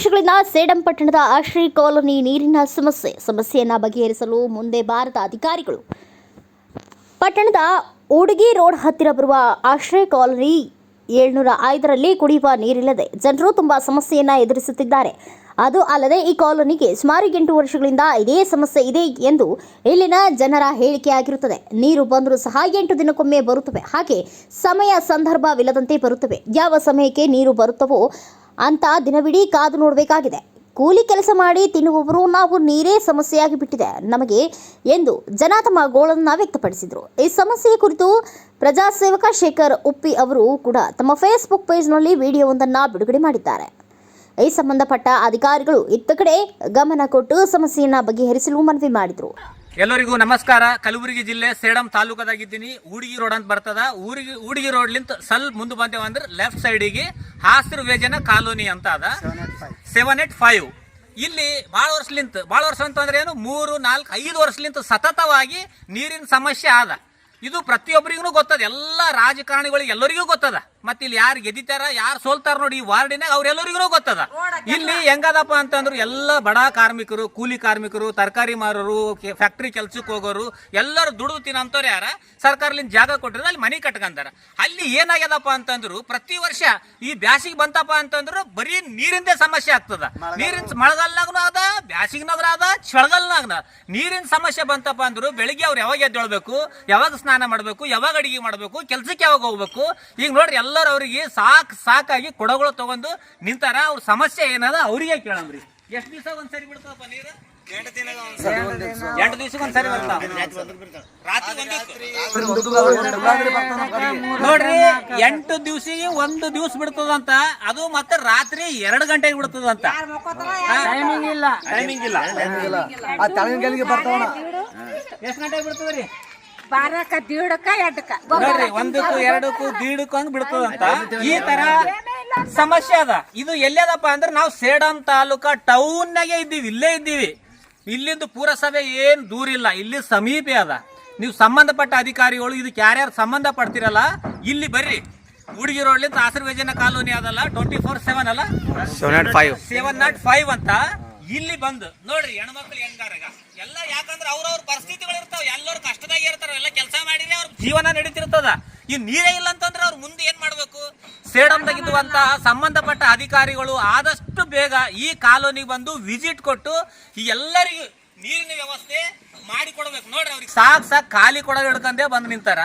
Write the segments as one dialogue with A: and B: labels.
A: ವರ್ಷಗಳಿಂದ ಸೇಡಂ ಪಟ್ಟಣದ ಆಶ್ರಯ ಕಾಲೋನಿ ನೀರಿನ ಸಮಸ್ಯೆಯನ್ನು ಬಗೆಹರಿಸಲು ಮುಂದೆ ಬಾರದ ಅಧಿಕಾರಿಗಳು ಪಟ್ಟಣದ ಉಡುಗಿ ರೋಡ್ ಹತ್ತಿರ ಬರುವ ಆಶ್ರಯ ಕಾಲೋನಿ 705ರಲ್ಲಿ ಕುಡಿಯುವ ನೀರಿಲ್ಲದೆ ಜನರು ತುಂಬಾ ಸಮಸ್ಯೆಯನ್ನು ಎದುರಿಸುತ್ತಿದ್ದಾರೆ. ಅದು ಅಲ್ಲದೆ ಈ ಕಾಲೋನಿಗೆ ಸುಮಾರು 8 ವರ್ಷಗಳಿಂದ ಇದೇ ಸಮಸ್ಯೆ ಇದೆ ಎಂದು ಇಲ್ಲಿನ ಜನರ ಹೇಳಿಕೆಯಾಗಿರುತ್ತದೆ. ನೀರು ಬಂದರೂ ಸಹ 8 ದಿನಕ್ಕೊಮ್ಮೆ ಬರುತ್ತವೆ. ಹಾಗೆ ಸಮಯ ಸಂದರ್ಭವಿಲ್ಲದಂತೆ ಬರುತ್ತವೆ. ಯಾವ ಸಮಯಕ್ಕೆ ನೀರು ಬರುತ್ತವೋ ಅಂತ ದಿನವಿಡೀ ಕಾದು ನೋಡಬೇಕಾಗಿದೆ. ಕೂಲಿ ಕೆಲಸ ಮಾಡಿ ತಿನ್ನುವವರು ನಾವು ನೀರೇ ಸಮಸ್ಯೆಯಾಗಿ ಬಿಟ್ಟಿದೆ ನಮಗೆ ಎಂದು ಜನ ತಮ್ಮ ಗೋಳನ್ನು ವ್ಯಕ್ತಪಡಿಸಿದರು. ಈ ಸಮಸ್ಯೆಯ ಕುರಿತು ಪ್ರಜಾಸೇವಕ ಶೇಖರ್ ಉಪ್ಪಿ ಅವರು ಕೂಡ ತಮ್ಮ ಫೇಸ್ಬುಕ್ ಪೇಜ್ನಲ್ಲಿ ವಿಡಿಯೋವೊಂದನ್ನು ಬಿಡುಗಡೆ ಮಾಡಿದ್ದಾರೆ. ಈ ಸಂಬಂಧಪಟ್ಟ ಅಧಿಕಾರಿಗಳು ಇತ್ತ ಕಡೆ ಗಮನ ಕೊಟ್ಟು ಸಮಸ್ಯೆಯನ್ನು ಬಗೆಹರಿಸಲು ಮನವಿ ಮಾಡಿದರು.
B: ಎಲ್ಲರಿಗೂ ನಮಸ್ಕಾರ. ಕಲಬುರಗಿ ಜಿಲ್ಲೆ ಸೇಡಂ ತಾಲೂಕದಾಗಿದ್ದೀನಿ. ಊಡಿಗಿ ರೋಡ್ ಅಂತ ಬರ್ತದ. ಊಡಿಗಿ ರೋಡ್ಲಿಂತ ಸ್ವಲ್ಪ ಮುಂದೆ ಬಂದೇವ ಅಂದ್ರೆ ಲೆಫ್ಟ್ ಸೈಡಿಗೆ ಹಾಸಿರು ವೇಜನ ಕಾಲೋನಿ ಅಂತ ಅದ 785. ಇಲ್ಲಿ ಭಾಳ ವರ್ಷ ಅಂತಂದ್ರೆ ಏನು 3, 4, 5 ವರ್ಷಲಿಂತ ಸತತವಾಗಿ ನೀರಿನ ಸಮಸ್ಯೆ ಆದ. ಇದು ಪ್ರತಿಯೊಬ್ಬರಿಗೂ ಗೊತ್ತದ, ಎಲ್ಲ ರಾಜಕಾರಣಿಗಳಿಗೆ ಎಲ್ಲರಿಗೂ ಗೊತ್ತದ. ಮತ್ತೆ ಇಲ್ಲಿ ಯಾರು ಗೆದ್ದಿತಾರ ಯಾರು ಸೋಲ್ತಾರ ನೋಡಿ ಈ ವಾರ್ಡಿನಾಗ ಅವ್ರೆಲ್ಲರಿಗೂ ಗೊತ್ತದ. ಇಲ್ಲಿ ಹೆಂಗದಪ್ಪ ಅಂತಂದ್ರು ಎಲ್ಲ ಬಡ ಕಾರ್ಮಿಕರು, ಕೂಲಿ ಕಾರ್ಮಿಕರು, ತರಕಾರಿ ಮಾರೋರು, ಫ್ಯಾಕ್ಟ್ರಿ ಕೆಲ್ಸಕ್ಕೆ ಹೋಗೋರು ಎಲ್ಲರೂ ದುಡಿದು ತಿನ್ನಂತವ್ರು ಯಾರ ಸರ್ಕಾರದಿಂದ ಜಾಗ ಕೊಟ್ಟಿದ್ರೆ ಅಲ್ಲಿ ಮನೆ ಕಟ್ಕೊಂತಾರ. ಅಲ್ಲಿ ಏನಾಗ್ಯದಪ್ಪ ಅಂತಂದ್ರು ಪ್ರತಿ ವರ್ಷ ಈ ಬ್ಯಾಸಿಗೆ ಬಂತಪ್ಪ ಅಂತಂದ್ರು ಬರೀ ನೀರಿಂದೇ ಸಮಸ್ಯೆ ಆಗ್ತದ. ನೀರಿನ ಮಳೆಗಾಲನಾಗೂ ಅದ, ಬ್ಯಾಸಿಗ್ನಾಗ್ರ ಅದ, ಚಳಿಗಾಲನಾಗ್ನ ನೀರಿನ ಸಮಸ್ಯೆ ಬಂತಪ್ಪ ಅಂದ್ರು ಬೆಳಿಗ್ಗೆ ಅವ್ರು ಯಾವಾಗ ಎದ್ದೇಳ್ಬೇಕು, ಯಾವಾಗ ಸ್ನಾನ ಮಾಡಬೇಕು, ಯಾವಾಗ ಅಡಿಗೆ ಮಾಡಬೇಕು, ಕೆಲ್ಸಕ್ಕೆ ಯಾವಾಗ ಹೋಗ್ಬೇಕು. ಈಗ ನೋಡ್ರಿ ಎಲ್ಲರೂ ಅವ್ರಿಗೆ ಸಾಕಾಗಿ ಕೊಡಗಳು ತಗೊಂಡು ನಿಂತಾರ. ಅವ್ರ ಸಮಸ್ಯೆ ಏನದ ಅವ್ರಿಗೆ ಕೇಳಂಬ್ರಿ. ಎಷ್ಟು ದಿವಸ ಒಂದ್ಸರಿ ಬಿಡ್ತಾವಪ್ಪ ನೀರು? 8 ದಿವಸಕ್ಕೆ ಒಂದ್ಸರಿ ಬರ್ತಾವ. ನೋಡ್ರಿ 8 ದಿವಸಿಗೆ 1 ದಿವಸ ಬಿಡ್ತದಂತ. ಅದು ಮತ್ತೆ ರಾತ್ರಿ 2 ಗಂಟೆಗೆ ಬಿಡ್ತದಂತ. ಟೈಮಿಂಗ್ ಇಲ್ಲ. ಎಷ್ಟು ಗಂಟೆಗೆ ಬಿಡ್ತದ್ರಿ?
C: 12ಕ್ಕೆ, 1:30ಕ್ಕೆ,
B: 1ಕ್ಕೂ 2ಕ್ಕೂ ಹಂಗ್ ಬಿಡ್ತದಂತ. ಈ ತರ ಸಮಸ್ಯೆ ಅದ. ಇದು ಎಲ್ಲದಪ್ಪ ಅಂದ್ರೆ ನಾವು ಸೇಡಂ ತಾಲೂಕಾ ಟೌನ್ ನಾಗೆ ಇದ್ದೀವಿ, ಇಲ್ಲೇ ಇದ್ದೀವಿ. ಇಲ್ಲಿಂದ ಪುರಸಭೆ ಏನ್ ದೂರ ಇಲ್ಲ, ಇಲ್ಲಿ ಸಮೀಪ ಅದ. ನೀವು ಸಂಬಂಧಪಟ್ಟ ಅಧಿಕಾರಿಗಳು ಇದಕ್ಕೆ ಯಾರ್ಯಾರು ಸಂಬಂಧ ಪಡ್ತಿರಲ್ಲ ಇಲ್ಲಿ ಬರ್ರಿ. ಉಡುಗಿ ರೋಡ್ಲಿಂದ ಆಶೀರ್ವೇಜನ ಕಾಲೋನಿ ಅದಲ್ಲ 24/7 ಅಲ್ಲ 705 ಅಂತ ಇಲ್ಲಿ ಬಂದು ನೋಡ್ರಿ. ಹೆಣ್ಮಕ್ಳು ಹೆಂಗಾರಗ ಎಲ್ಲ ಯಾಕಂದ್ರೆ ಅವ್ರವ್ರ ಪರಿಸ್ಥಿತಿಗಳು ಇರ್ತಾವ, ಎಲ್ಲರೂ ಕಷ್ಟದಾಗ ಇರ್ತಾರ, ಎಲ್ಲ ಕೆಲಸ ಮಾಡಿದ್ರೆ ಅವ್ರ ಜೀವನ ನಡೀತಿರ್ತದ. ಈ ನೀರೇ ಇಲ್ಲ ಅಂತಂದ್ರೆ ಅವ್ರು ಮುಂದೆ ಏನ್ ಮಾಡ್ಬೇಕು? ಸೇಡಂದಾಗಿದ್ದುವಂತ ಸಂಬಂಧಪಟ್ಟ ಅಧಿಕಾರಿಗಳು ಆದಷ್ಟು ಬೇಗ ಈ ಕಾಲೋನಿಗೆ ಬಂದು ವಿಸಿಟ್ ಕೊಟ್ಟು ಈ ಎಲ್ಲರಿಗೂ ನೀರಿನ ವ್ಯವಸ್ಥೆ ಮಾಡಿ ಕೊಡ್ಬೇಕು. ನೋಡ್ರಿ ಅವ್ರಿಗೆ ಸಾಕ್ ಖಾಲಿ ಕೊಡೋದು ಹಿಡ್ಕಂದೇ ಬಂದು ನಿಂತಾರ.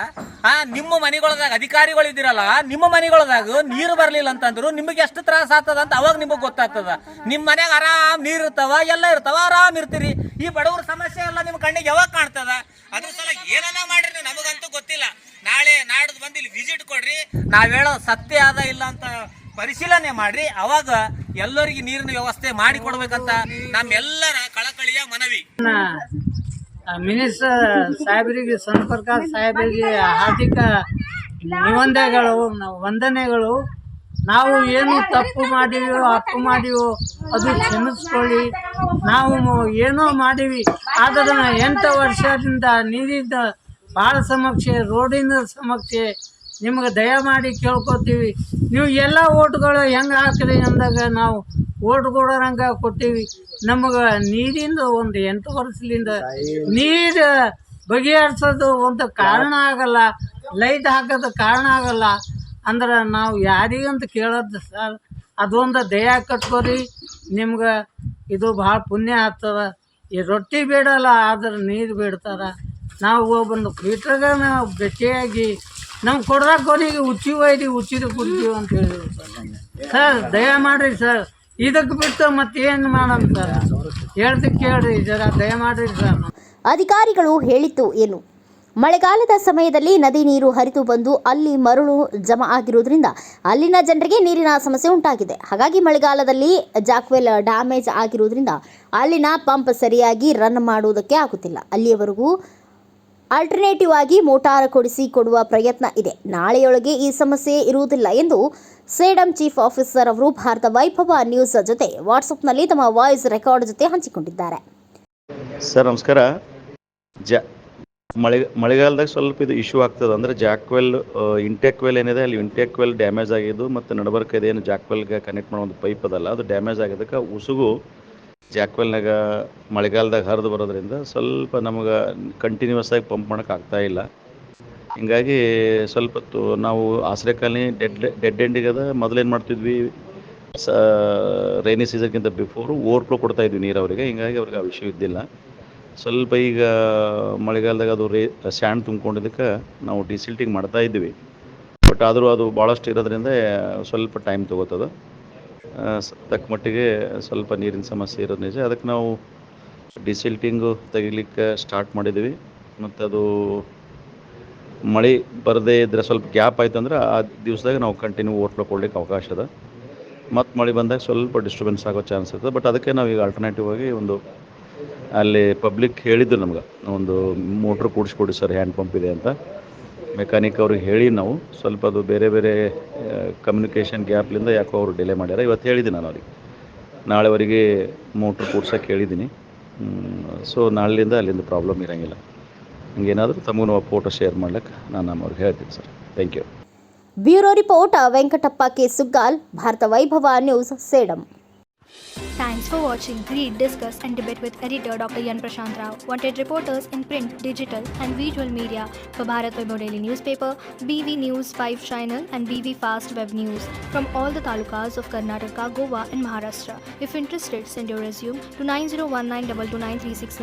B: ನಿಮ್ಮ ಮನೆಗಳದಾಗ ಅಧಿಕಾರಿಗಳು ಇದ್ದೀರಲ್ಲ, ನಿಮ್ಮ ಮನೆಗಳದಾಗ ನೀರು ಬರ್ಲಿಲ್ಲ ಅಂತಂದ್ರು ನಿಮಗೆ ಎಷ್ಟು ತ್ರಾಸ ಆಗ್ತದ ಅಂತ ಅವಾಗ ನಿಮಗ್ ಗೊತ್ತಾಗ್ತದ. ನಿಮ್ ಮನ್ಯಾಗ ಆರಾಮ್ ನೀರ್ ಇರ್ತಾವ, ಎಲ್ಲ ಇರ್ತಾವ, ಆರಾಮ್ ಇರ್ತೀರಿ. ಈ ಬಡವ್ರ ಸಮಸ್ಯೆ ಎಲ್ಲ ನಿಮ್ ಕಣ್ಣಿಗೆ ಯಾವಾಗ ಕಾಣ್ತದ? ಅದ್ರ ಸಲ ಏನನ್ನ ಮಾಡ್ರಿ ನಮಗಂತೂ ಗೊತ್ತಿಲ್ಲ. ನಾಳೆ ನಾಡ್ದು ಬಂದು ಇಲ್ಲಿ ವಿಸಿಟ್ ಕೊಡ್ರಿ. ನಾವ್ ಹೇಳೋ ಸತ್ಯ ಆದ ಇಲ್ಲ ಅಂತ ಪರಿಶೀಲನೆ ಮಾಡ್ರಿ. ಅವಾಗ ಎಲ್ಲರಿಗೆ ನೀರಿನ ವ್ಯವಸ್ಥೆ ಮಾಡಿ ಕೊಡ್ಬೇಕಂತ ನಮ್ಮೆಲ್ಲರ ಕಳಕಳಿಯ ಮನವಿ.
D: ಮಿನಿಸ್ಟರ್ ಸಾಹೇಬರಿಗೆ, ಸಂಪರ್ಕ ಸಾಹೇಬರಿಗೆ ಹಾರ್ದಿಕ ವಂದನೆಗಳು. ನಾವು ಏನು ತಪ್ಪು ಮಾಡಿವೋ ಅಪ್ಪು ಮಾಡಿವೋ ಅದು ಕ್ಷಮಿಸ್ಕೊಳ್ಳಿ. ನಾವು ಏನೋ ಮಾಡಿವಿ, ಆದರೆ 8 ವರ್ಷದಿಂದ ನೀರಿನ ಭಾಳ ಸಮಸ್ಯೆ, ರೋಡಿನ ಸಮಸ್ಯೆ. ನಿಮ್ಗೆ ದಯಮಾಡಿ ಕೇಳ್ಕೊತೀವಿ, ನೀವು ಎಲ್ಲ ಓಟ್ಗಳು ಹೆಂಗೆ ಹಾಕ್ರಿ ಅಂದಾಗ ನಾವು ಓಟ್ಗಳಂಗ ಕೊಟ್ಟಿವಿ. ನಮಗೆ ನೀರಿಂದ ಒಂದು 8 ವರ್ಷದಿಂದ ನೀರು ಬಗೆಹರಿಸೋದು ಒಂದು ಕಾರಣ ಆಗಲ್ಲ, ಲೈಟ್ ಹಾಕೋದು ಕಾರಣ ಆಗಲ್ಲ ಅಂದ್ರೆ ನಾವು ಯಾರಿಗಂತ ಕೇಳೋದು ಸರ್. ಅದೊಂದು ದಯ ಕಟ್ಕೊರಿ. ನಿಮ್ಗೆ ಇದು ಭಾಳ ಪುಣ್ಯ ಆಗ್ತದ. ಈ ರೊಟ್ಟಿ ಬೇಡಲ್ಲ, ಆದ್ರೆ ನೀರು ಬೇಡ್ತಾರ. ನಾವು ಒಬ್ಬೊಂದು ಫೀಟ್ರಾಗ ನಾವು ಭೇಟಿಯಾಗಿ ನಮ್ಗೆ ಕೊಡ್ದಾಗ ಕೊನೆಗೆ ಉಚ್ಚಿದ ಕುಡ್ತೀವಿ ಅಂತ ಹೇಳಿದ್ರು ಸರ್. ದಯ ಮಾಡಿರಿ ಸರ್, ಇದಕ್ಕೆ ಬಿಟ್ಟು ಮತ್ತೇನು ಮಾಡೋಣ ಸರ್? ಹೇಳ್ದಕ್ಕೆ ಕೇಳ್ರಿ, ಜರ ದಯ ಮಾಡಿರಿ ಸರ್.
A: ಅಧಿಕಾರಿಗಳು ಹೇಳಿದ್ದು ಏನು? ಮಳೆಗಾಲದ ಸಮಯದಲ್ಲಿ ನದಿ ನೀರು ಹರಿದು ಬಂದು ಅಲ್ಲಿ ಮರಳು ಜಮಾ ಆಗಿರುವುದರಿಂದ ಅಲ್ಲಿನ ಜನರಿಗೆ ನೀರಿನ ಸಮಸ್ಯೆ ಉಂಟಾಗಿದೆ. ಹಾಗಾಗಿ ಮಳೆಗಾಲದಲ್ಲಿ ಜಾಕ್ವೆಲ್ ಡ್ಯಾಮೇಜ್ ಆಗಿರುವುದರಿಂದ ಅಲ್ಲಿನ ಪಂಪ್ ಸರಿಯಾಗಿ ರನ್ ಮಾಡುವುದಕ್ಕೆ ಆಗುತ್ತಿಲ್ಲ. ಅಲ್ಲಿಯವರೆಗೂ ಆಲ್ಟರ್ನೇಟಿವ್ ಆಗಿ ಮೋಟಾರ್ ಕೊಡುವ ಪ್ರಯತ್ನ ಇದೆ. ನಾಳೆಯೊಳಗೆ ಈ ಸಮಸ್ಯೆ ಇರುವುದಿಲ್ಲ ಎಂದು ಸೇಡಂ ಚೀಫ್ ಆಫೀಸರ್ ಅವರು ಭಾರತ ವೈಭವ ನ್ಯೂಸ್ ಜೊತೆ ವಾಟ್ಸಪ್ನಲ್ಲಿ ತಮ್ಮ ವಾಯ್ಸ್ ರೆಕಾರ್ಡ್ ಜೊತೆ ಹಂಚಿಕೊಂಡಿದ್ದಾರೆ.
E: ಸರ್ ನಮಸ್ಕಾರ. ಮಳೆಗಾಲದಾಗ ಸ್ವಲ್ಪ ಇದು ಇಶ್ಯೂ ಆಗ್ತದೆ. ಅಂದರೆ ಜಾಕ್ವೆಲ್ ಇಂಟೆಕ್ ವೆಲ್ ಏನಿದೆ ಅಲ್ಲಿ ಇಂಟೆಕ್ ವೆಲ್ ಡ್ಯಾಮೇಜ್ ಆಗಿದ್ದು ಮತ್ತು ನಡಬರ್ಕ ಇದೇನು ಜಾಕ್ವೆಲ್ಗೆ ಕನೆಕ್ಟ್ ಮಾಡೋ ಒಂದು ಪೈಪ್ ಅದಲ್ಲ ಅದು ಡ್ಯಾಮೇಜ್ ಆಗಿದ್ದಕ್ಕೆ ಉಸುಗು ಜಾಕ್ವೆಲ್ನಾಗ ಮಳೆಗಾಲದಾಗ ಹರಿದು ಬರೋದ್ರಿಂದ ಸ್ವಲ್ಪ ನಮಗೆ ಕಂಟಿನ್ಯೂಸ್ ಆಗಿ ಪಂಪ್ ಮಾಡೋಕೆ ಆಗ್ತಾಯಿಲ್ಲ. ಹಿಂಗಾಗಿ ಸ್ವಲ್ಪ ಹೊತ್ತು ನಾವು ಆಸರೆ ಕಾಲನಿ ಡೆಡ್ ಎಂಡಿಗೆ ಅದ. ಮೊದಲೇನು ಮಾಡ್ತಿದ್ವಿ, ರೈನಿ ಸೀಸನ್ಗಿಂತ ಬಿಫೋರು ಓವರ್ಫ್ಲೋ ಕೊಡ್ತಾಯಿದ್ವಿ ನೀರವರಿಗೆ. ಹಿಂಗಾಗಿ ಅವ್ರಿಗೆ ಆ ವಿಷಯ ಇದ್ದಿಲ್ಲ. ಸ್ವಲ್ಪ ಈಗ ಮಳೆಗಾಲದಾಗ ಅದು ಸ್ಯಾಂಡ್ ತುಂಬ್ಕೊಂಡಿದ್ದಕ್ಕೆ ನಾವು ಡಿಸಿಲ್ಟಿಂಗ್ ಮಾಡ್ತಾ ಇದ್ವಿ. ಬಟ್ ಆದರೂ ಅದು ಭಾಳಷ್ಟು ಇರೋದ್ರಿಂದ ಸ್ವಲ್ಪ ಟೈಮ್ ತೊಗೋತದೆ. ತಕ್ಕ ಮಟ್ಟಿಗೆ ಸ್ವಲ್ಪ ನೀರಿನ ಸಮಸ್ಯೆ ಇರೋದು ನಿಜ. ಅದಕ್ಕೆ ನಾವು ಡಿಸಿಲ್ಟಿಂಗು ತೆಗಿಲಿಕ್ಕೆ ಸ್ಟಾರ್ಟ್ ಮಾಡಿದ್ವಿ. ಮತ್ತು ಅದು ಮಳೆ ಬರದೇ ಇದ್ದರೆ ಸ್ವಲ್ಪ ಗ್ಯಾಪ್ ಆಯ್ತು ಅಂದ್ರೆ ಆ ದಿವಸದಾಗ ನಾವು ಕಂಟಿನ್ಯೂ ಓವರ್ಫ್ಲೋ ಕೊಡ್ಲಿಕ್ಕೆ ಅವಕಾಶ ಅದ. ಮತ್ತು ಮಳೆ ಬಂದಾಗ ಸ್ವಲ್ಪ ಡಿಸ್ಟರ್ಬೆನ್ಸ್ ಆಗೋ ಚಾನ್ಸ್ ಇರ್ತದೆ. ಬಟ್ ಅದಕ್ಕೆ ನಾವು ಈಗ ಆಲ್ಟರ್ನೇಟಿವ್ ಆಗಿ ಒಂದು ಅಲ್ಲಿ ಪಬ್ಲಿಕ್ ಹೇಳಿದ್ರು ನಮ್ಗೆ, ಒಂದು ಮೋಟ್ರ್ ಕೂಡಿಸ್ಕೊಡಿ ಸರ್, ಹ್ಯಾಂಡ್ ಪಂಪ್ ಇದೆ ಅಂತ. ಮೆಕ್ಯಾನಿಕ್ ಅವ್ರಿಗೆ ಹೇಳಿ ನಾವು ಸ್ವಲ್ಪ ಅದು ಬೇರೆ ಬೇರೆ ಕಮ್ಯುನಿಕೇಷನ್ ಗ್ಯಾಪ್ಲಿಂದ ಯಾಕೋ ಅವರು ಡಿಲೇ ಮಾಡ್ಯಾರ. ಇವತ್ತು ಹೇಳಿದ್ದೀನಿ ನಾನು ಅವ್ರಿಗೆ, ನಾಳೆವರೆಗೆ ಮೋಟ್ರ್ ಕೂಡ್ಸೋಕ್ಕೆ ಹೇಳಿದ್ದೀನಿ. ಸೊ ನಾಳೆಯಿಂದ ಅಲ್ಲಿಂದ ಪ್ರಾಬ್ಲಮ್ ಇರೋಂಗಿಲ್ಲ. ಹಂಗೇನಾದರೂ ತಮಗೂ ಫೋಟೋ ಶೇರ್ ಮಾಡ್ಲಿಕ್ಕೆ ನಾನು ಅವ್ರಿಗೆ ಹೇಳ್ತೀನಿ sir. Thank you.
A: Bureau report Venkatappa K Suggal, Bharat Vaibhav news, Sedam.
F: Thanks for watching. Read, discuss and debate with editor Dr. Yan Prashant Rao. Wanted reporters in print, digital and visual media for Bharat Vaibhav Daily Newspaper, BV News 5 Channel and BV Fast Web News from all the talukas of Karnataka, Goa and Maharashtra. If interested, send your resume to 9019229369.